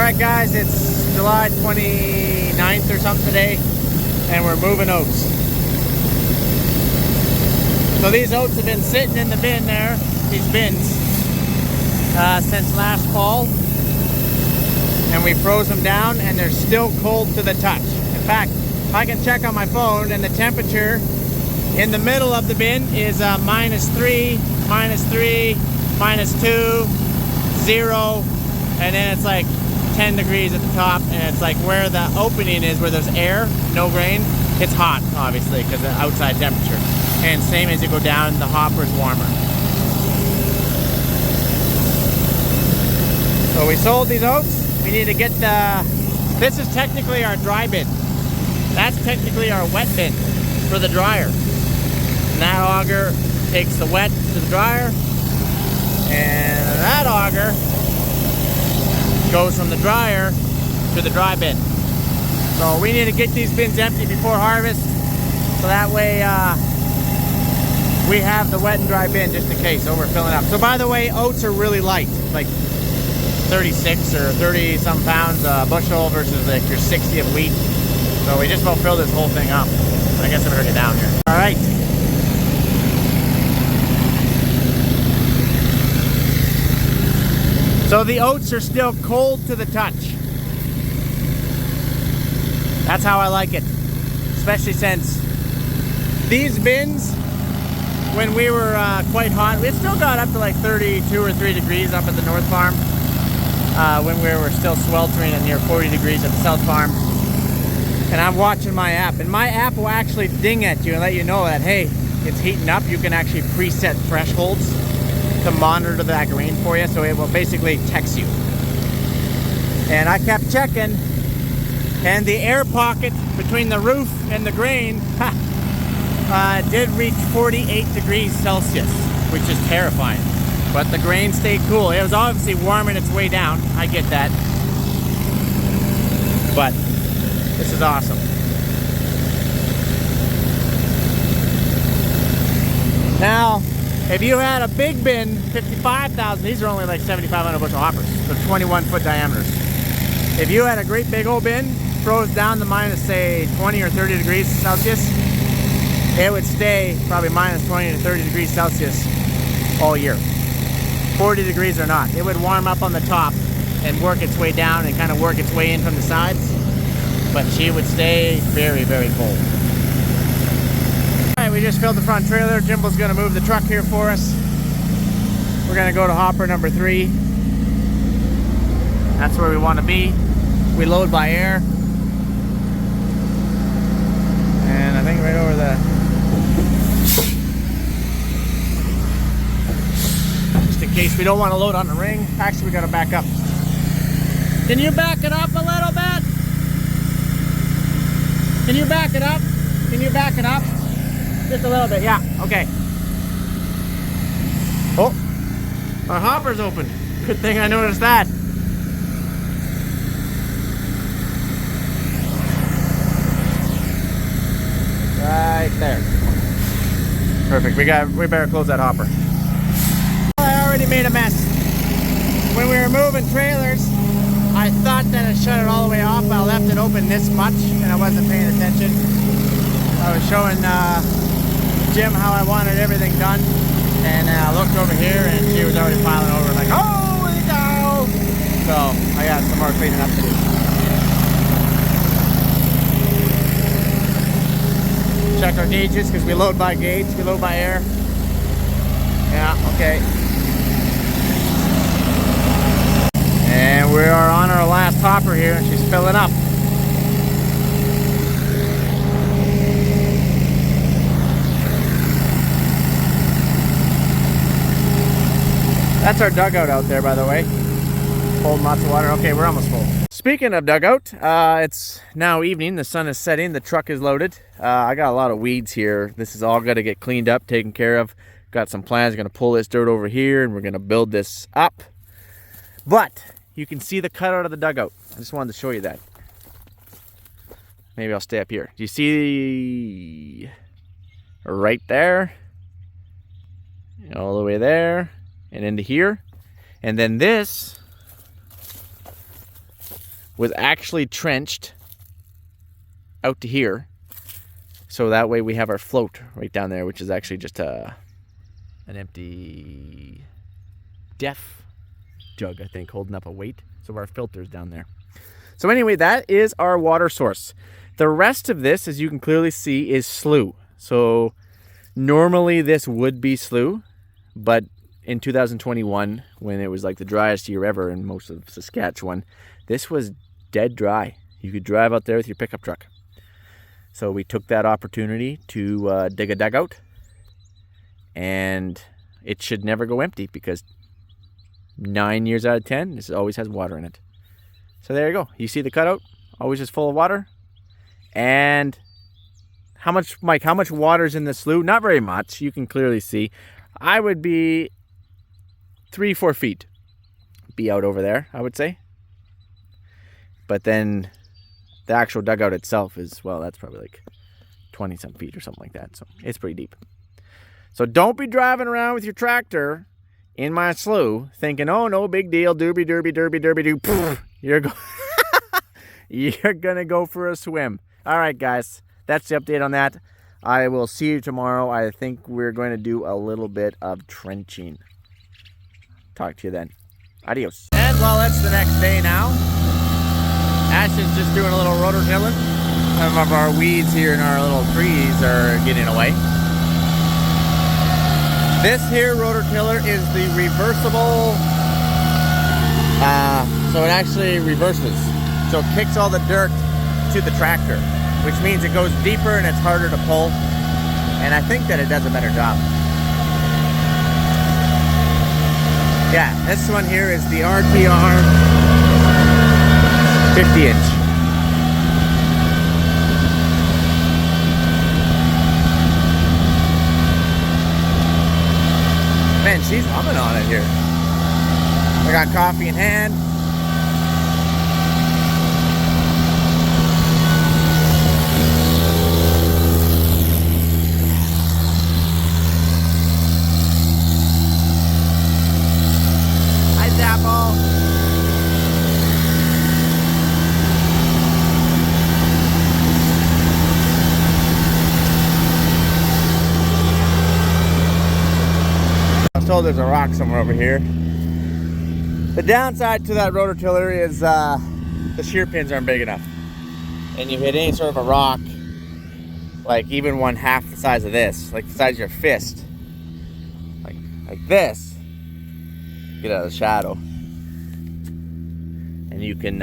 Alright guys, it's July 29th or something today, and we're moving oats. So these oats have been sitting in the bin there, these bins, since last fall. And we froze them down and they're still cold to the touch. In fact, I can check on my phone and the temperature in the middle of the bin is -3, -3, -2, 0, and then it's like 10 degrees at the top, and it's like where the opening is, where there's air, no grain, it's hot obviously because of the outside temperature. And same as you go down, the hopper's warmer. So we sold these oats. We need to get this is technically our dry bin. That's technically our wet bin for the dryer. And that auger takes the wet to the dryer, and that auger goes from the dryer to the dry bin. So we need to get these bins empty before harvest, so that way we have the wet and dry bin just in case, so we're filling up. So by the way, oats are really light, like 36 or 30 some pounds a bushel versus like your 60 of wheat. So we just about filled this whole thing up. I guess I better get down here. All right. So the oats are still cold to the touch. That's how I like it. Especially since these bins, when we were quite hot, it still got up to like 32 or 3 degrees up at the North Farm. When we were still sweltering at near 40 degrees at the South Farm. And I'm watching my app, and my app will actually ding at you and let you know that, hey, it's heating up. You can actually preset thresholds to monitor that grain for you, so it will basically text you. And I kept checking, and the air pocket between the roof and the grain did reach 48 degrees Celsius, which is terrifying. But the grain stayed cool. It was obviously warming its way down. I get that. But this is awesome. Now, if you had a big bin, 55,000, these are only like 7,500 bushel hoppers. They're 21-foot diameters. If you had a great big old bin, froze down to minus, say, 20 or 30 degrees Celsius, it would stay probably minus 20 to 30 degrees Celsius all year. 40 degrees or not. It would warm up on the top and work its way down and kind of work its way in from the sides. But she would stay very, very cold. Alright, we just filled the front trailer. Jimble's going to move the truck here for us. We're going to go to hopper number 3. That's where we want to be. We load by air. And I think right over the... in case we don't want to load on the ring. Actually, we got to back up. Can you back it up a little bit? Can you back it up? Can you back it up? Just a little bit, yeah, okay. Oh, our hopper's open. Good thing I noticed that. Right there. Perfect, we better close that hopper. Made a mess. When we were moving trailers, I thought that I shut it all the way off, but I left it open this much and I wasn't paying attention. I was showing Jim how I wanted everything done, and I looked over here and she was already piling over like, holy cow! So I got some more cleaning up to do. Check our gauges because we load by gauge, we load by air. Yeah, okay. And we are on our last hopper here, and she's filling up. That's our dugout out there, by the way. Holding lots of water. Okay, we're almost full. Speaking of dugout, it's now evening. The sun is setting. The truck is loaded. I got a lot of weeds here. This is all got to get cleaned up, taken care of. Got some plans. We're going to pull this dirt over here, and we're going to build this up. But you can see the cutout of the dugout. I just wanted to show you that. Maybe I'll stay up here. Do you see right there? All the way there and into here. And then this was actually trenched out to here. So that way we have our float right down there, which is actually just an empty DEF jug, I think, holding up a weight. So our filter's down there. So anyway, that is our water source. The rest of this, as you can clearly see, is Slew. So normally this would be Slew, but in 2021, when it was like the driest year ever in most of Saskatchewan, this was dead dry. You could drive out there with your pickup truck. So we took that opportunity to dig a dugout, and it should never go empty because 9 years out of 10, this always has water in it. So there you go. You see the cutout? Always is full of water. And how much, Mike, how much water's in the Slew? Not very much. You can clearly see. I would be 3-4 feet be out over there, I would say. But then the actual dugout itself is, well, that's probably like 20-some feet or something like that. So it's pretty deep. So don't be driving around with your tractor in my Slew thinking, oh, no big deal, doobie, derby, derby, derby, doo. You're going to go for a swim. All right, guys, that's the update on that. I will see you tomorrow. I think we're going to do a little bit of trenching. Talk to you then. Adios. And well, it's the next day now. Ashtyn's just doing a little rototilling. Some of our weeds here in our little trees are getting away. This here rototiller is the reversible, so it actually reverses. So it kicks all the dirt to the tractor, which means it goes deeper and it's harder to pull. And I think that it does a better job. Yeah, this one here is the RTR 50-inch. Man, she's humming on it here. I got coffee in hand. Hi, Chapel. Told there's a rock somewhere over here. The downside to that rototiller is the shear pins aren't big enough, and you hit any sort of a rock, like even one half the size of this, like the size of your fist, like this, get out of the shadow, and you can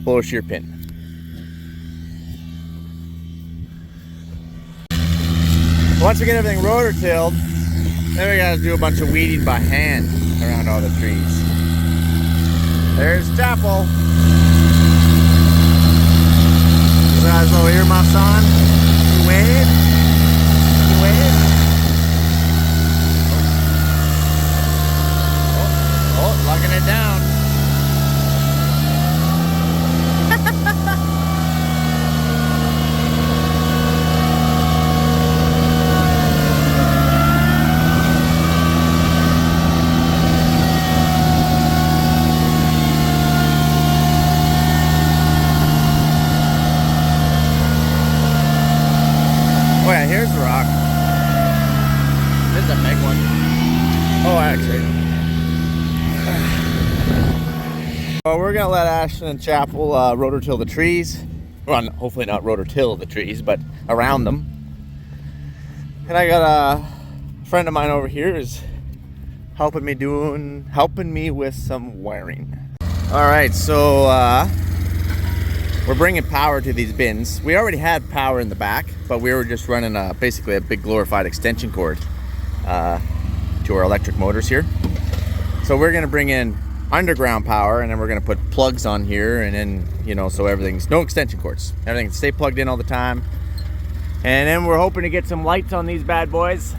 pull a shear pin. Once we get everything rototilled, then we gotta do a bunch of weeding by hand around all the trees. There's Chapel. He's got his little earmuffs on. You wave. You wave. Oh, lugging it down. Oh yeah, here's the rock. This is a big one. Oh, actually. Well, we're gonna let Ashtyn Chapel rototill the trees. Well, hopefully not rototill the trees, but around them. And I got a friend of mine over here is helping me with some wiring. All right, so we're bringing power to these bins. We already had power in the back, but we were just running basically a big glorified extension cord to our electric motors here. So we're gonna bring in underground power, and then we're gonna put plugs on here, and then, you know, so everything's, no extension cords. Everything can stay plugged in all the time. And then we're hoping to get some lights on these bad boys.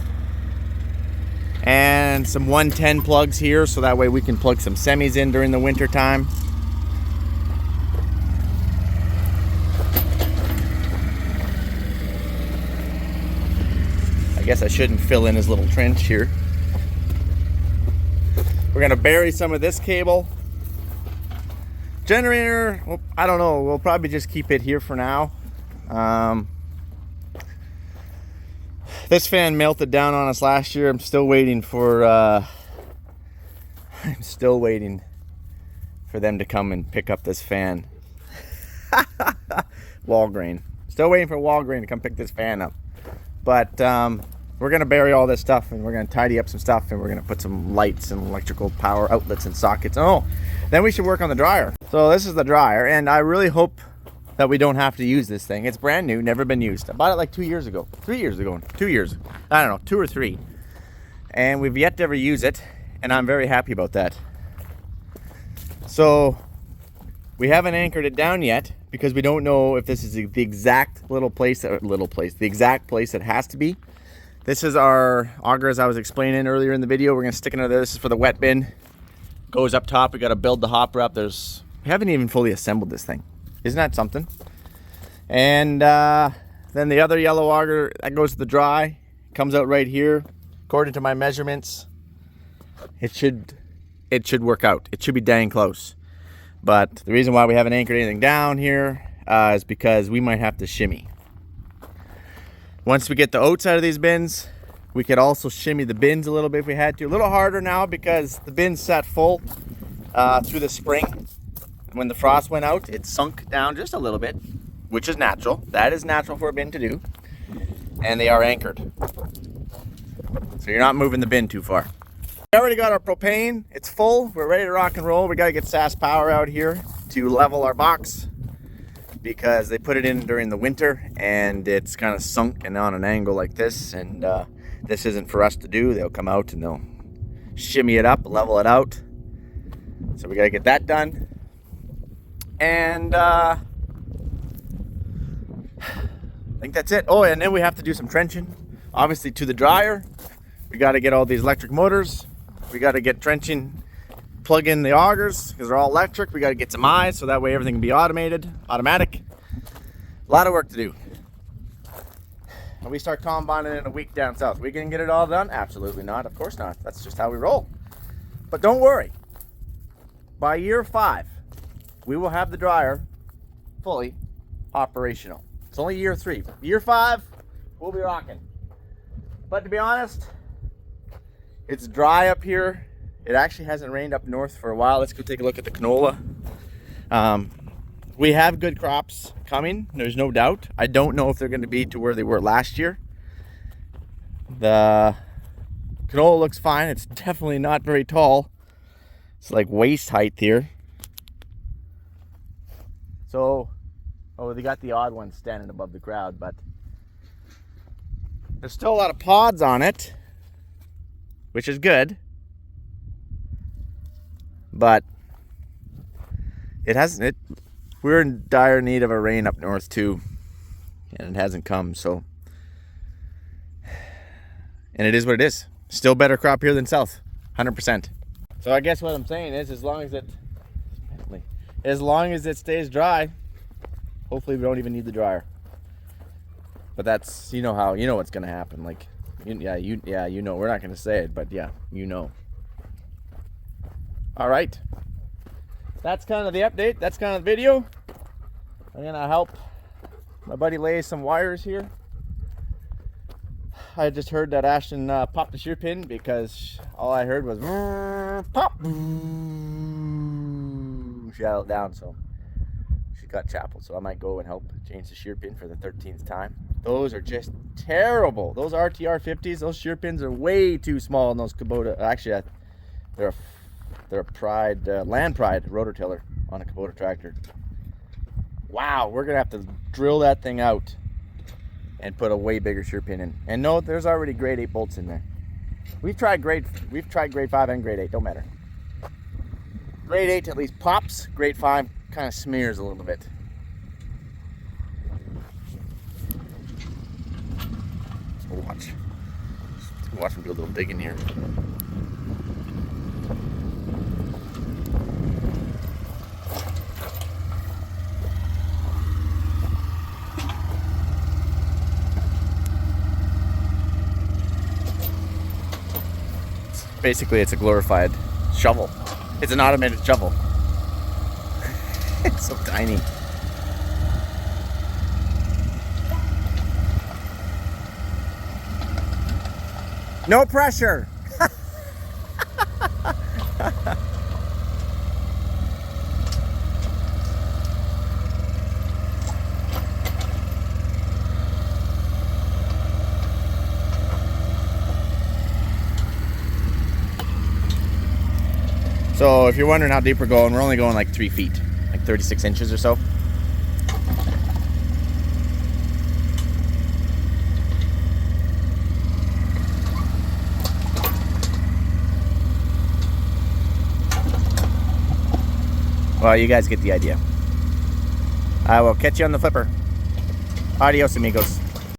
And some 110 plugs here, so that way we can plug some semis in during the winter time. I guess I shouldn't fill in his little trench here. We're gonna bury some of this cable Generator, well, I don't know. We'll probably just keep it here for now. This fan melted down on us last year. I'm still waiting for them to come and pick up this fan. Walgrain. Still waiting for Walgrain to come pick this fan up. But we're going to bury all this stuff, and we're going to tidy up some stuff, and we're going to put some lights and electrical power outlets and sockets. Oh, then we should work on the dryer. So this is the dryer, and I really hope that we don't have to use this thing. It's brand new, never been used. I bought it like 2 years ago. 3 years ago. 2 years. I don't know, 2 or 3. And we've yet to ever use it, and I'm very happy about that. So we haven't anchored it down yet because we don't know if this is the exact the exact place it has to be. This is our auger, as I was explaining earlier in the video. We're gonna stick it under there. This is for the wet bin. Goes up top. We got to build the hopper up. We haven't even fully assembled this thing. Isn't that something? And then the other yellow auger that goes to the dry comes out right here. According to my measurements, it should work out. It should be dang close. But the reason why we haven't anchored anything down here is because we might have to shimmy. Once we get the oats out of these bins, we could also shimmy the bins a little bit if we had to. A little harder now because the bins sat full through the spring. When the frost went out, it sunk down just a little bit, which is natural. That is natural for a bin to do. And they are anchored. So you're not moving the bin too far. We already got our propane. It's full. We're ready to rock and roll. We got to get SAS power out here to level our box because they put it in during the winter and it's kind of sunk and on an angle like this, and this isn't for us to do. They'll come out and they'll shimmy it up, level it out. So we got to get that done. And I think that's it. Oh, and then we have to do some trenching, obviously, to the dryer. We got to get all these electric motors. We got to get trenching, plug in the augers because they're all electric. We got to get some eyes so that way everything can be automatic. A lot of work to do. And we start combining in a week down south. We can get it all done? Absolutely not. Of course not. That's just how we roll. But don't worry. By year 5, we will have the dryer fully operational. It's only year 3. Year 5, we'll be rocking. But to be honest, it's dry up here. It actually hasn't rained up north for a while. Let's go take a look at the canola. We have good crops coming, there's no doubt. I don't know if they're going to be to where they were last year. The canola looks fine. It's definitely not very tall. It's like waist height here. So, oh, they got the odd ones standing above the crowd, but there's still a lot of pods on it, which is good. But we're in dire need of a rain up north too, and it hasn't come, so. And it is what it is. Still better crop here than south, 100%. So I guess what I'm saying is, as long as it stays dry, hopefully we don't even need the dryer. But that's, you know what's gonna happen. Like, you know, we're not gonna say it, but yeah, you know. All right, that's kind of the update. That's kind of the video. I'm gonna help my buddy lay some wires here. I just heard that Ashtyn popped the shear pin because all I heard was pop. She got it down, so she got Chapel. So I might go and help change the shear pin for the 13th time. Those are just terrible. Those RTR 50s, those shear pins are way too small in those Kubota. Actually, they're a Land Pride Rototiller on a Kubota tractor. Wow, we're gonna have to drill that thing out and put a way bigger shear pin in. And no, there's already grade 8 bolts in there. We've tried grade 5 and grade 8, don't matter. Grade 8 at least pops, grade 5 kind of smears a little bit. So watch him do a little digging here. Basically, it's a glorified shovel. It's an automated shovel. So tiny. No pressure. So if you're wondering how deep we're going, we're only going like 3 feet, like 36 inches or so. Well, you guys get the idea. I will catch you on the flipper. Adios, amigos.